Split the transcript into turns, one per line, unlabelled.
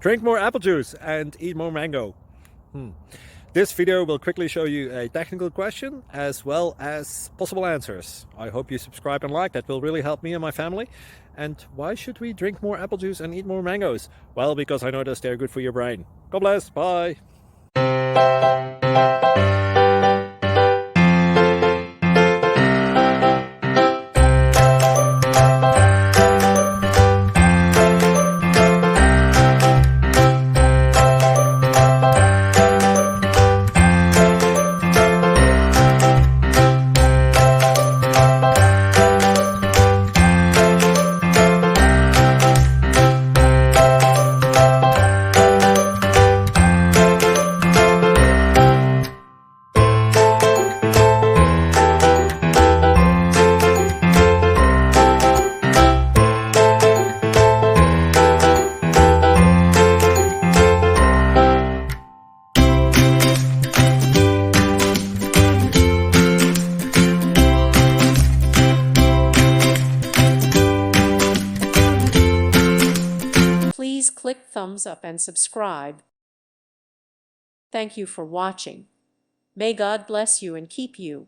Drink more apple juice and eat more mango. This video will quickly show you a technical question as well as possible answers. I hope you subscribe and like, that will really help me and my family. And why should we drink more apple juice and eat more mangoes? Well, because I noticed they're good for your brain. God bless, bye.
Please click thumbs up and subscribe. Thank you for watching. May God bless you and keep you.